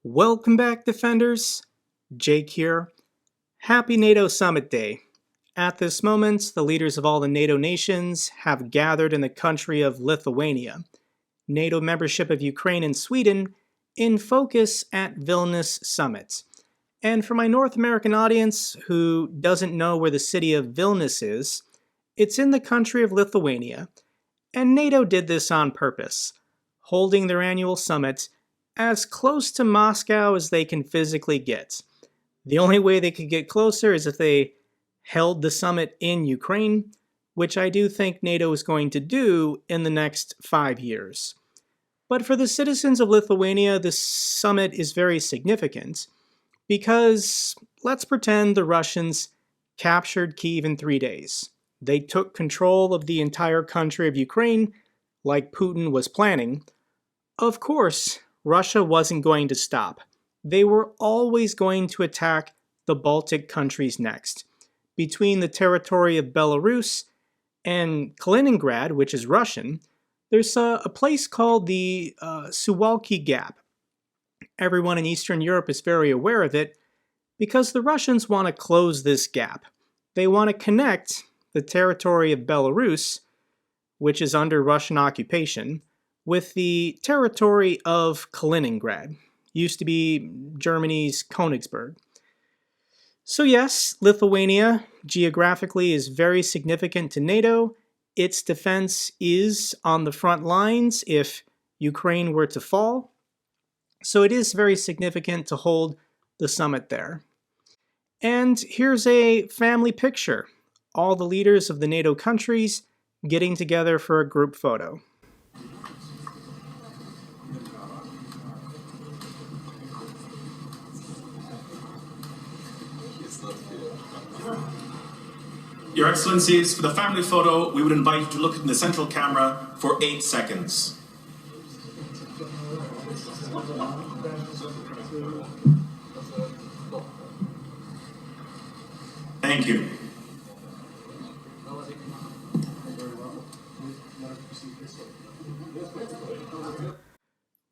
Welcome back, Defenders. Jake here. Happy NATO Summit Day. At this moment, the leaders of all the NATO nations have gathered in the country of Lithuania. NATO membership of Ukraine and Sweden in focus at Vilnius Summit. And for my North American audience who doesn't know where the city of Vilnius is, it's in the country of Lithuania. And NATO did this on purpose, holding their annual summit as close to Moscow as they can physically get. The only way they could get closer is if they held the summit in Ukraine, which I do think NATO is going to do in the next 5 years. But for the citizens of Lithuania, this summit is very significant because let's pretend the Russians captured Kyiv in 3 days. They took control of the entire country of Ukraine, like Putin was planning. Of course, Russia wasn't going to stop. They were always going to attack the Baltic countries next. Between the territory of Belarus and Kaliningrad, which is Russian, there's a place called the Suwalki Gap. Everyone in Eastern Europe is very aware of it because the Russians want to close this gap. They want to connect the territory of Belarus, which is under Russian occupation, with the territory of Kaliningrad. Used to be Germany's Königsberg. So yes, Lithuania geographically is very significant to NATO. Its defense is on the front lines if Ukraine were to fall. So it is very significant to hold the summit there. And here's a family picture. All the leaders of the NATO countries getting together for a group photo. Your Excellencies, for the family photo, we would invite you to look in the central camera for 8 seconds. Thank you.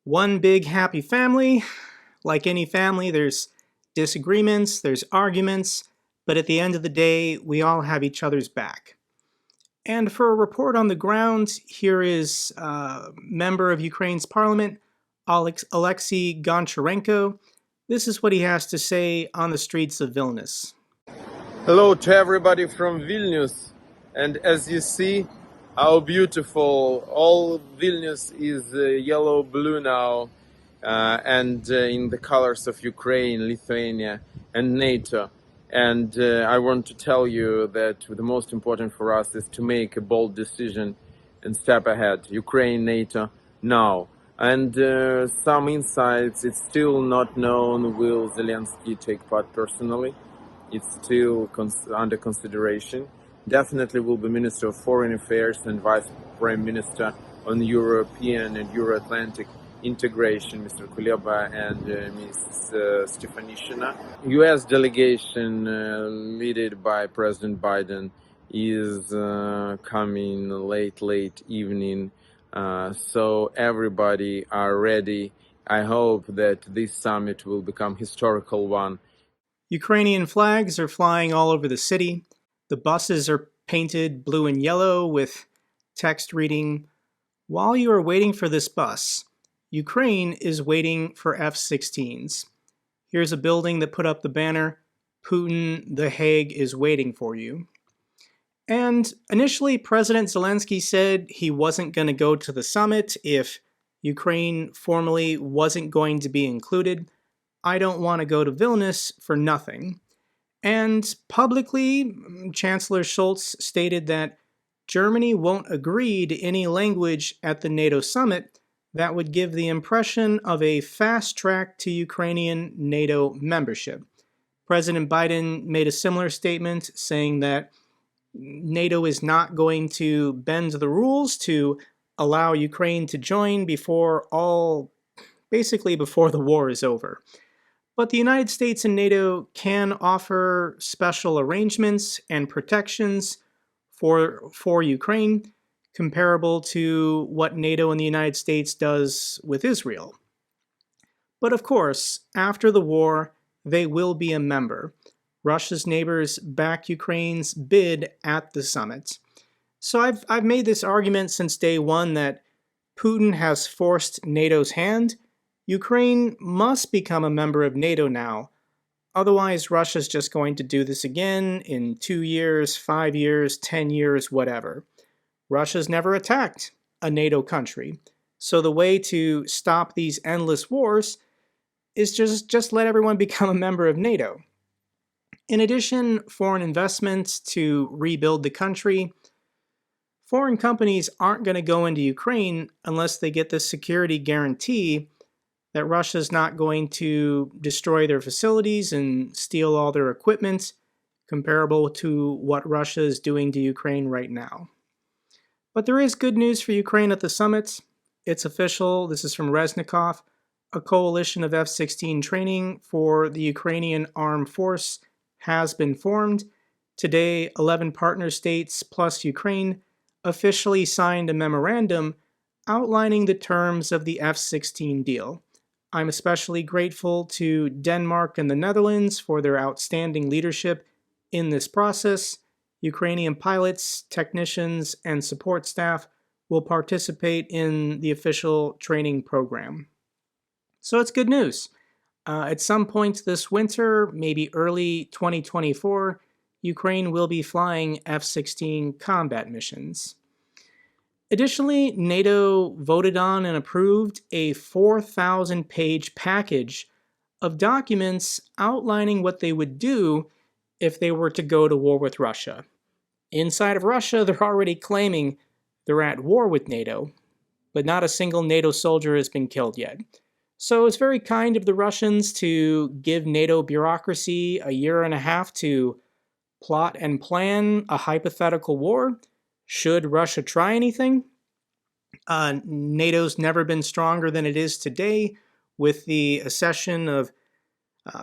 One big happy family. Like any family, there's disagreements, there's arguments, but at the end of the day, we all have each other's back. And for a report on the ground, here is a member of Ukraine's parliament, Oleksiy Goncharenko. This is what he has to say on the streets of Vilnius. Hello to everybody from Vilnius, and as you see how beautiful all Vilnius is yellow-blue now, and in the colors of Ukraine, Lithuania and NATO. And I want to tell you that the most important for us is to make a bold decision and step ahead. Ukraine, NATO, now. And some insights, it's still not known will Zelensky take part personally. It's still under consideration. Definitely will be Minister of Foreign Affairs and Vice Prime Minister on European and Euro-Atlantic integration, Mr. Kuleba and Ms. Stefanishina. U.S. delegation led by President Biden is coming late evening, so everybody are ready. I hope that this summit will become historical one. Ukrainian flags are flying all over the city. The buses are painted blue and yellow with text reading, "While you are waiting for this bus, Ukraine is waiting for F-16s. Here's a building that put up the banner, Putin, The Hague is waiting for you." And initially, President Zelensky said he wasn't going to go to the summit if Ukraine formally wasn't going to be included. I don't want to go to Vilnius for nothing. And publicly, Chancellor Scholz stated that Germany won't agree to any language at the NATO summit that would give the impression of a fast track to Ukrainian NATO membership. President Biden made a similar statement saying that NATO is not going to bend the rules to allow Ukraine to join before the war is over. But the United States and NATO can offer special arrangements and protections for Ukraine, comparable to what NATO and the United States does with Israel. But of course, after the war, they will be a member. Russia's neighbors back Ukraine's bid at the summit. So I've made this argument since day one that Putin has forced NATO's hand. Ukraine must become a member of NATO now. Otherwise, Russia's just going to do this again in 2 years, 5 years, 10 years, whatever. Russia's never attacked a NATO country. So the way to stop these endless wars is just let everyone become a member of NATO. In addition, foreign investments to rebuild the country. Foreign companies aren't going to go into Ukraine unless they get the security guarantee that Russia's not going to destroy their facilities and steal all their equipment, comparable to what Russia is doing to Ukraine right now. But there is good news for Ukraine at the summit. It's official. This is from Reznikov. A coalition of F-16 training for the Ukrainian armed force has been formed. Today, 11 partner states plus Ukraine officially signed a memorandum outlining the terms of the F-16 deal. I'm especially grateful to Denmark and the Netherlands for their outstanding leadership in this process. Ukrainian pilots, technicians, and support staff will participate in the official training program. So it's good news. At some point this winter, maybe early 2024, Ukraine will be flying F-16 combat missions. Additionally, NATO voted on and approved a 4,000-page package of documents outlining what they would do if they were to go to war with Russia. Inside of Russia, they're already claiming they're at war with NATO, but not a single NATO soldier has been killed yet. So it's very kind of the Russians to give NATO bureaucracy a year and a half to plot and plan a hypothetical war. Should Russia try anything? NATO's never been stronger than it is today with the accession of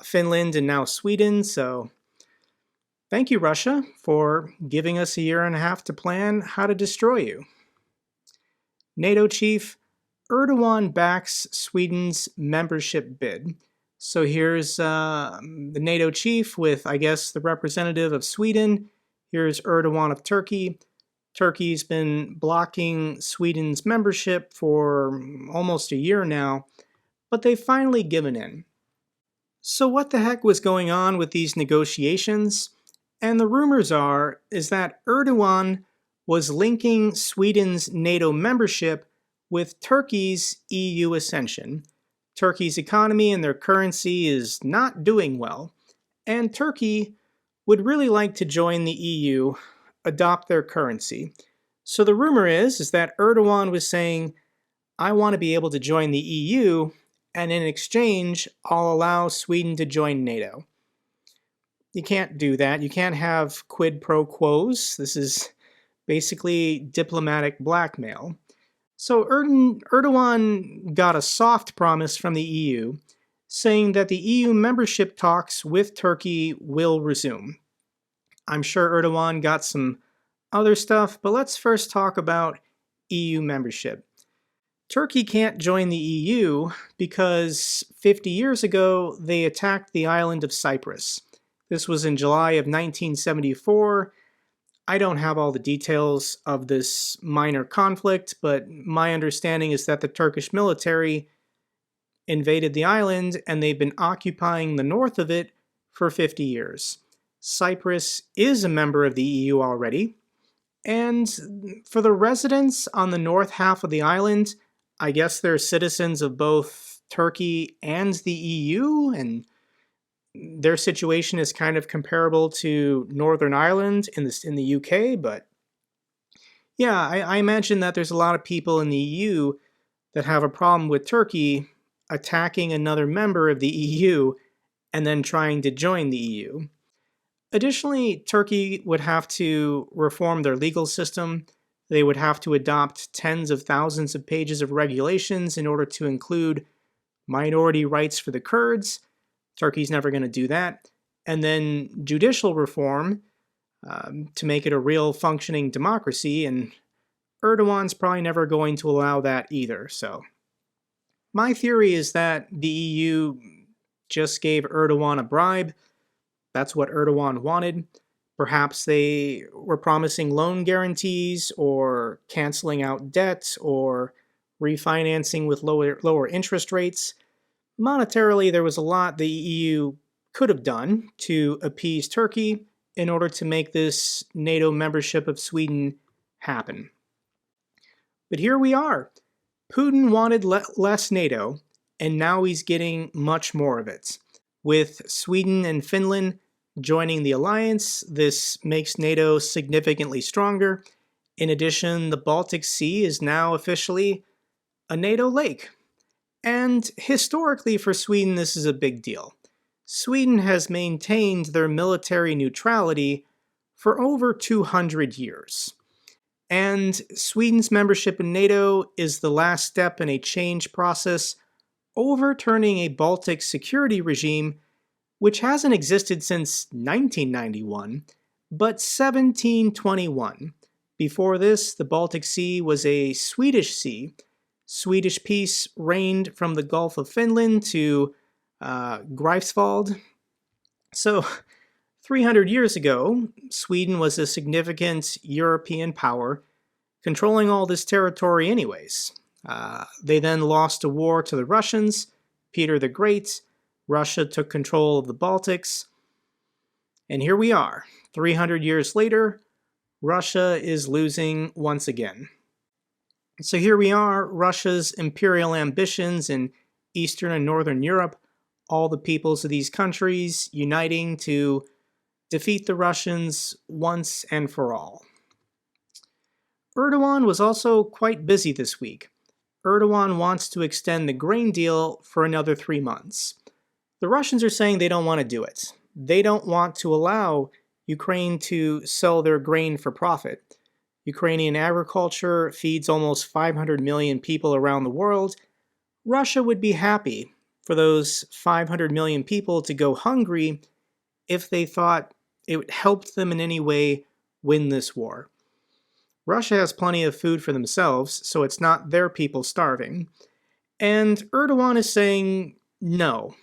Finland and now Sweden. So thank you, Russia, for giving us a year and a half to plan how to destroy you. NATO chief Erdogan backs Sweden's membership bid. So here's the NATO chief with, I guess, the representative of Sweden. Here's Erdogan of Turkey. Turkey's been blocking Sweden's membership for almost a year now, but they've finally given in. So what the heck was going on with these negotiations? And the rumors is that Erdogan was linking Sweden's NATO membership with Turkey's EU ascension. Turkey's economy and their currency is not doing well, and Turkey would really like to join the EU, adopt their currency. So the rumor is that Erdogan was saying, I want to be able to join the EU, and in exchange, I'll allow Sweden to join NATO. You can't do that. You can't have quid pro quos. This is basically diplomatic blackmail. So Erdogan got a soft promise from the EU, saying that the EU membership talks with Turkey will resume. I'm sure Erdogan got some other stuff, but let's first talk about EU membership. Turkey can't join the EU because 50 years ago they attacked the island of Cyprus. This was in July of 1974. I don't have all the details of this minor conflict, but my understanding is that the Turkish military invaded the island and they've been occupying the north of it for 50 years. Cyprus is a member of the EU already, and for the residents on the north half of the island, I guess they're citizens of both Turkey and the EU, and their situation is kind of comparable to Northern Ireland in the UK, but yeah, I imagine that there's a lot of people in the EU that have a problem with Turkey attacking another member of the EU and then trying to join the EU. Additionally, Turkey would have to reform their legal system. They would have to adopt tens of thousands of pages of regulations in order to include minority rights for the Kurds. Turkey's never going to do that. And then judicial reform to make it a real functioning democracy, and Erdogan's probably never going to allow that either. So My theory is that the EU just gave Erdogan a bribe. That's what Erdogan wanted. Perhaps they were promising loan guarantees or canceling out debt or refinancing with lower interest rates. Monetarily, there was a lot the EU could have done to appease Turkey in order to make this NATO membership of Sweden happen. But here we are. Putin wanted less NATO, and now he's getting much more of it. With Sweden and Finland joining the alliance, this makes NATO significantly stronger. In addition, the Baltic Sea is now officially a NATO lake. And historically for Sweden, this is a big deal. Sweden has maintained their military neutrality for over 200 years. And Sweden's membership in NATO is the last step in a change process overturning a Baltic security regime which hasn't existed since 1991, but 1721. Before this, the Baltic Sea was a Swedish sea. Swedish peace reigned from the Gulf of Finland to Greifswald. So, 300 years ago, Sweden was a significant European power, controlling all this territory anyways. They then lost a war to the Russians, Peter the Great. Russia took control of the Baltics. And here we are, 300 years later, Russia is losing once again. So here we are, Russia's imperial ambitions in Eastern and Northern Europe, all the peoples of these countries uniting to defeat the Russians once and for all. Erdogan was also quite busy this week. Erdogan wants to extend the grain deal for another 3 months. The Russians are saying they don't want to do it. They don't want to allow Ukraine to sell their grain for profit. Ukrainian agriculture feeds almost 500 million people around the world. Russia would be happy for those 500 million people to go hungry if they thought it helped them in any way win this war. Russia has plenty of food for themselves, so it's not their people starving. And Erdogan is saying no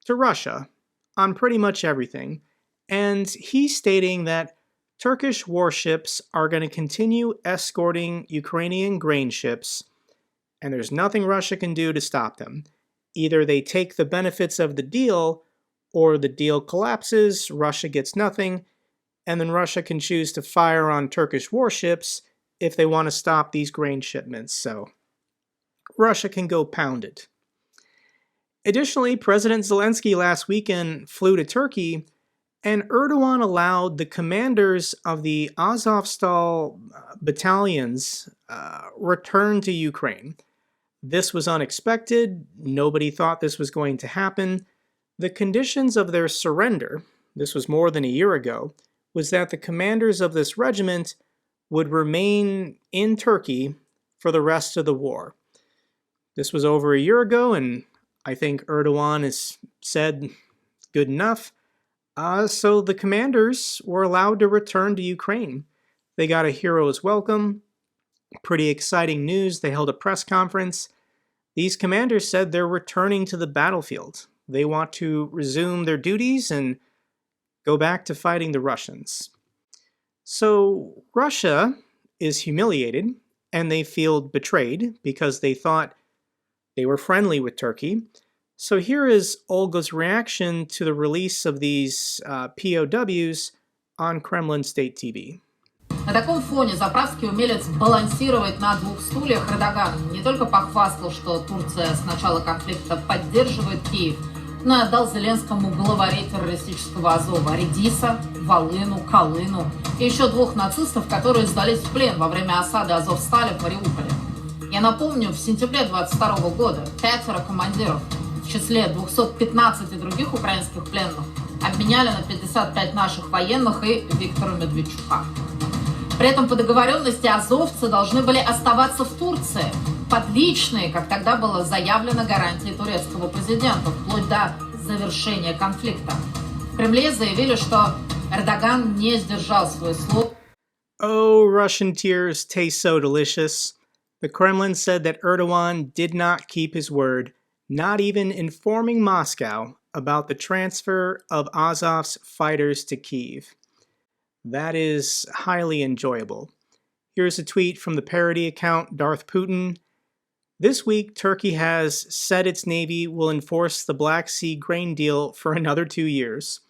to Russia on pretty much everything, and he's stating that Turkish warships are going to continue escorting Ukrainian grain ships, and there's nothing Russia can do to stop them. Either they take the benefits of the deal, or the deal collapses, Russia gets nothing, and then Russia can choose to fire on Turkish warships if they want to stop these grain shipments, so Russia can go pound it. Additionally, President Zelensky last weekend flew to Turkey, and Erdogan allowed the commanders of the Azovstal battalions return to Ukraine. This was unexpected. Nobody thought this was going to happen. The conditions of their surrender, this was more than a year ago, was that the commanders of this regiment would remain in Turkey for the rest of the war. This was over a year ago, and I think Erdogan has said good enough. So the commanders were allowed to return to Ukraine. They got a hero's welcome. Pretty exciting news. They held a press conference. These commanders said they're returning to the battlefield. They want to resume their duties and go back to fighting the Russians. So Russia is humiliated, and they feel betrayed because they thought they were friendly with Turkey. So here is Olga's reaction to the release of these POWs on Kremlin State TV. На таком фоне заправский умелец балансировать на двух стульях Эрдоган не только похвастал, что Турция с начала конфликта поддерживает Киев, но и отдал Зеленскому главарей террористического Азова Редиса, Волыну, Колыну и еще 2 нацистов, которые сдались в плен во время осады Азовстали в Мариуполе. Я напомню, в сентябре 22 года 5 командиров, в числе 215 других украинских пленных, обменяли на 55 наших военных и Виктора Медведчука. При этом по договоренности азовцы должны были оставаться в Турции под личные, как тогда было заявлено, гарантии турецкого президента, вплоть до завершения конфликта. В Кремле заявили, что Эрдоган не сдержал свое слово. Oh, Russian tears taste so delicious. The Kremlin said that Erdogan did not keep his word not even informing Moscow about the transfer of Azov's fighters to Kyiv. That is highly enjoyable. Here's a tweet from the parody account Darth Putin. This week, Turkey has said its navy will enforce the Black Sea grain deal for another 2 years,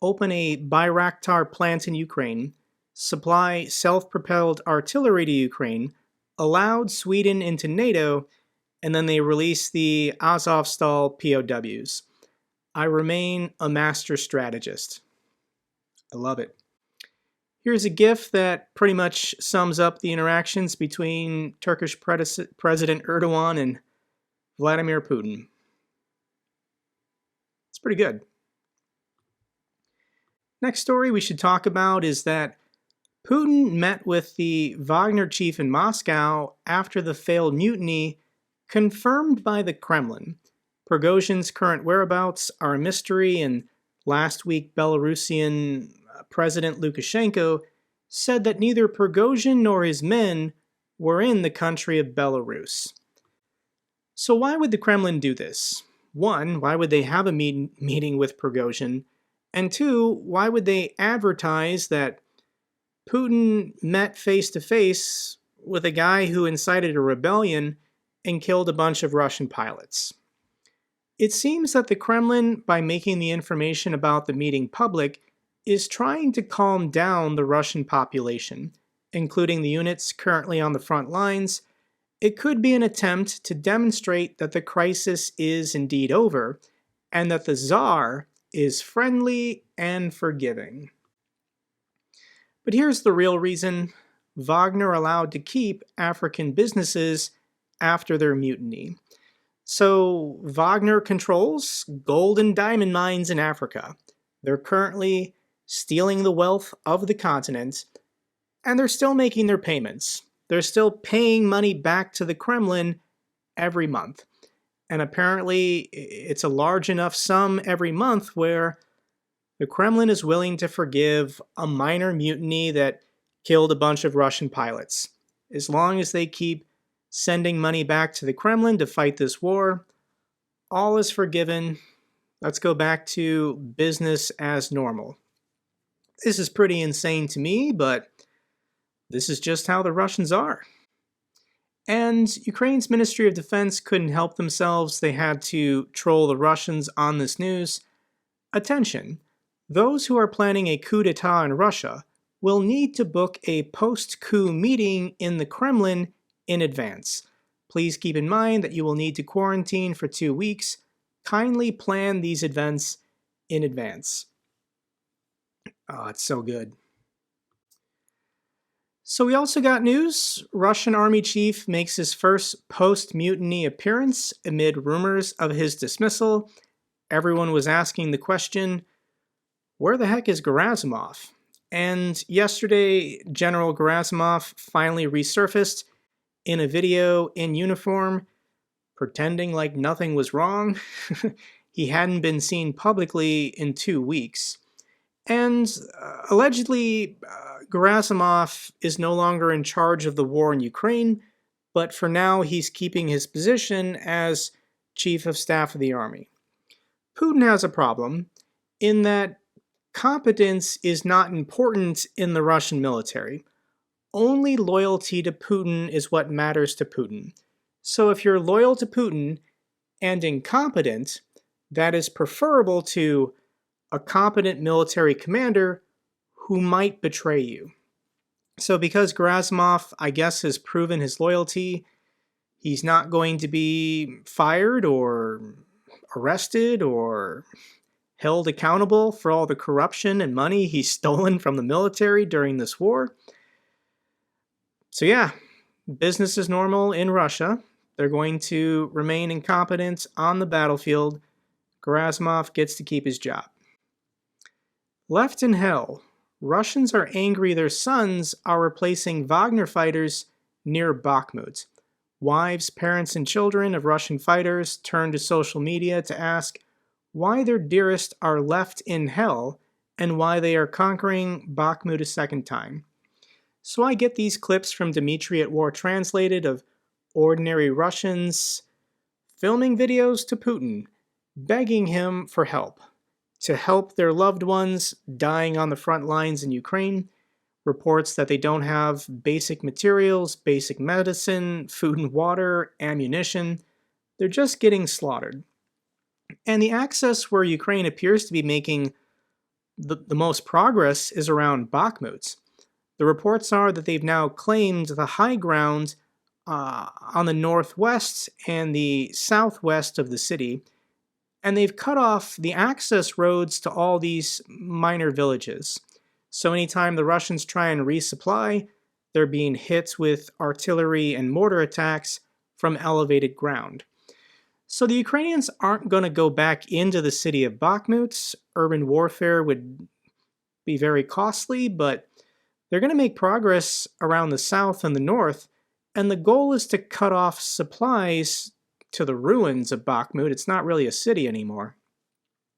open a Bayraktar plant in Ukraine, supply self-propelled artillery to Ukraine, allowed Sweden into NATO, and then they release the Azovstal POWs. I remain a master strategist. I love it. Here's a GIF that pretty much sums up the interactions between Turkish President Erdogan and Vladimir Putin. It's pretty good. Next story we should talk about is that Putin met with the Wagner chief in Moscow after the failed mutiny, confirmed by the Kremlin. Prigozhin's current whereabouts are a mystery, and last week Belarusian President Lukashenko said that neither Prigozhin nor his men were in the country of Belarus. So why would the Kremlin do this? One, why would they have a meeting with Prigozhin? And two, why would they advertise that Putin met face-to-face with a guy who incited a rebellion and killed a bunch of Russian pilots? It seems that the Kremlin, by making the information about the meeting public, is trying to calm down the Russian population, including the units currently on the front lines. It could be an attempt to demonstrate that the crisis is indeed over, and that the Tsar is friendly and forgiving. But here's the real reason: Wagner allowed to keep African businesses after their mutiny. So Wagner controls gold and diamond mines in Africa. They're currently stealing the wealth of the continent, and they're still making their payments. They're still paying money back to the Kremlin every month. And apparently it's a large enough sum every month where the Kremlin is willing to forgive a minor mutiny that killed a bunch of Russian pilots. As long as they keep sending money back to the Kremlin to fight this war, all is forgiven. Let's go back to business as normal. This is pretty insane to me, but this is just how the Russians are. And Ukraine's Ministry of Defense couldn't help themselves. They had to troll the Russians on this news. Attention, those who are planning a coup d'etat in Russia will need to book a post-coup meeting in the Kremlin in advance. Please keep in mind that you will need to quarantine for 2 weeks. Kindly plan these events in advance. Oh, it's so good. So we also got news. Russian Army Chief makes his first post-mutiny appearance amid rumors of his dismissal. Everyone was asking the question, where the heck is Gerasimov? And yesterday, General Gerasimov finally resurfaced in a video in uniform, pretending like nothing was wrong. He hadn't been seen publicly in 2 weeks. And allegedly, Gerasimov is no longer in charge of the war in Ukraine, but for now he's keeping his position as Chief of Staff of the Army. Putin has a problem in that competence is not important in the Russian military. Only loyalty to Putin is what matters to Putin. So if you're loyal to Putin and incompetent, that is preferable to a competent military commander who might betray you. So because Gerasimov, I guess, has proven his loyalty, he's not going to be fired or arrested or held accountable for all the corruption and money he's stolen from the military during this war. So yeah, business as normal in Russia. They're going to remain incompetent on the battlefield. Gerasimov gets to keep his job. Left in hell, Russians are angry their sons are replacing Wagner fighters near Bakhmut. Wives, parents, and children of Russian fighters turn to social media to ask why their dearest are left in hell and why they are conquering Bakhmut a second time. So I get these clips from Dmitry at War Translated of ordinary Russians filming videos to Putin, begging him for help, to help their loved ones dying on the front lines in Ukraine. Reports that they don't have basic materials, basic medicine, food and water, ammunition. They're just getting slaughtered. And the axis where Ukraine appears to be making the most progress is around Bakhmut. The reports are that they've now claimed the high ground on the northwest and the southwest of the city, and they've cut off the access roads to all these minor villages. So anytime the Russians try and resupply, they're being hit with artillery and mortar attacks from elevated ground. So the Ukrainians aren't going to go back into the city of Bakhmut. Urban warfare would be very costly, but they're going to make progress around the south and the north, and the goal is to cut off supplies to the ruins of Bakhmut. It's not really a city anymore.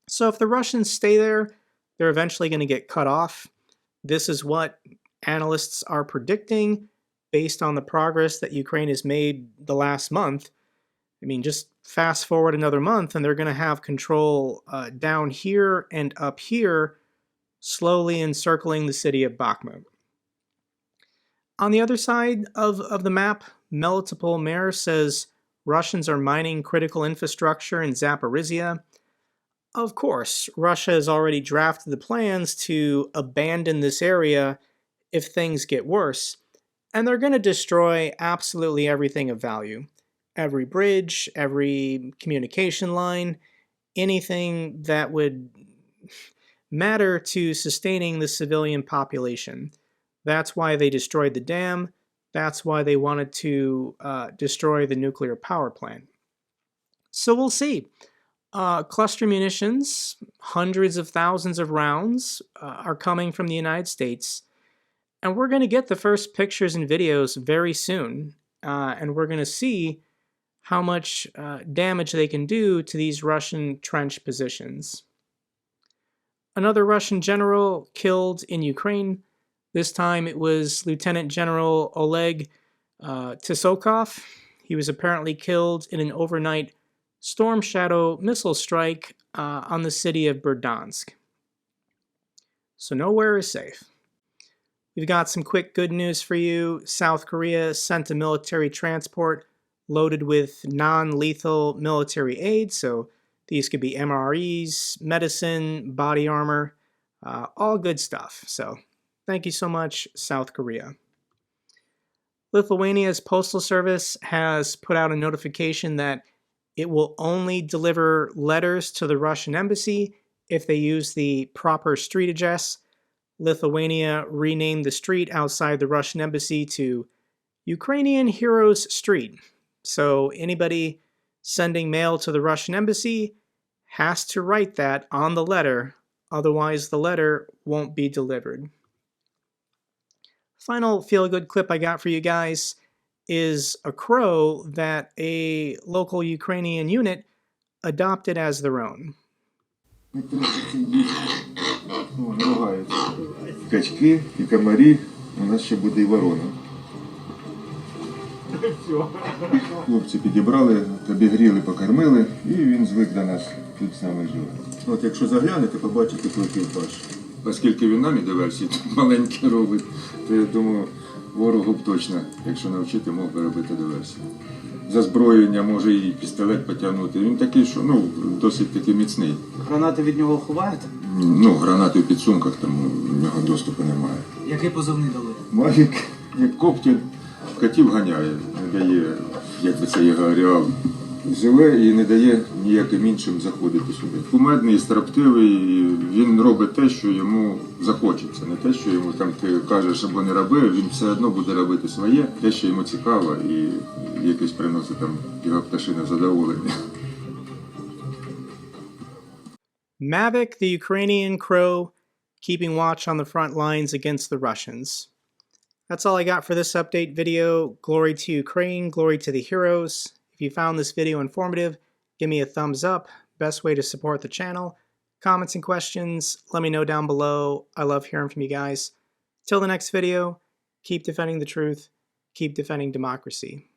So if the Russians stay there, they're eventually going to get cut off. This is what analysts are predicting based on the progress that Ukraine has made the last month. I mean, just fast forward another month and they're going to have control down here and up here, slowly encircling the city of Bakhmut. On the other side of the map, Melitopol Mayor says Russians are mining critical infrastructure in Zaporizhia. Of course, Russia has already drafted the plans to abandon this area if things get worse, and they're going to destroy absolutely everything of value. Every bridge, every communication line, anything that would matter to sustaining the civilian population. That's why they destroyed the dam. That's why they wanted to destroy the nuclear power plant. So we'll see. Cluster munitions, hundreds of thousands of rounds are coming from the United States. And we're going to get the first pictures and videos very soon. And we're going to see how much damage they can do to these Russian trench positions. Another Russian general killed in Ukraine. This time it was Lieutenant General Oleg Tisokov. He was apparently killed in an overnight Storm Shadow missile strike on the city of Berdansk. So nowhere is safe. We've got some quick good news for you. South Korea sent a military transport loaded with non-lethal military aid. So these could be MREs, medicine, body armor, all good stuff. So thank you so much, South Korea. Lithuania's postal service has put out a notification that it will only deliver letters to the Russian embassy if they use the proper street address. Lithuania renamed the street outside the Russian embassy to Ukrainian Heroes Street. So anybody sending mail to the Russian embassy has to write that on the letter, otherwise the letter won't be delivered. Final feel-good clip I got for you guys is a crow that a local Ukrainian unit adopted as their own. Качки і комарі, у нас ще буде і ворона. Хлопці підібрали, обігріли, покормили, і він звик до нас, тут з нами живе. От якщо заглянете, побачите кликів паш. Оскільки він нам і диверсії маленькі робить, то я думаю, ворогу б точно, якщо навчити, мог би робити диверсію. За зброєння може і пістолет потягнути. Він такий, що досить таки міцний. Гранати від нього ховаєте? Гранати в підсумках, тому в нього доступу немає. Який позивний дали? Мавік, як коптіль, котів ганяє, не дає, як би це його ареал. Живе і не дає ніяким іншим заходити сюди. Кумедний, строптивий, він робить те, що йому захочеться. Не те, що йому там ти кажеш або не роби, він все одно буде робити своє, те, що йому цікаво і якесь приносить там його пташине задоволення. Mavic, the Ukrainian crow, keeping watch on the front lines against the Russians. That's all I got for this update video. Glory to Ukraine, glory to the heroes. If you found this video informative, give me a thumbs up. Best way to support the channel. Comments and questions, let me know down below. I love hearing from you guys. Till the next video, keep defending the truth, keep defending democracy.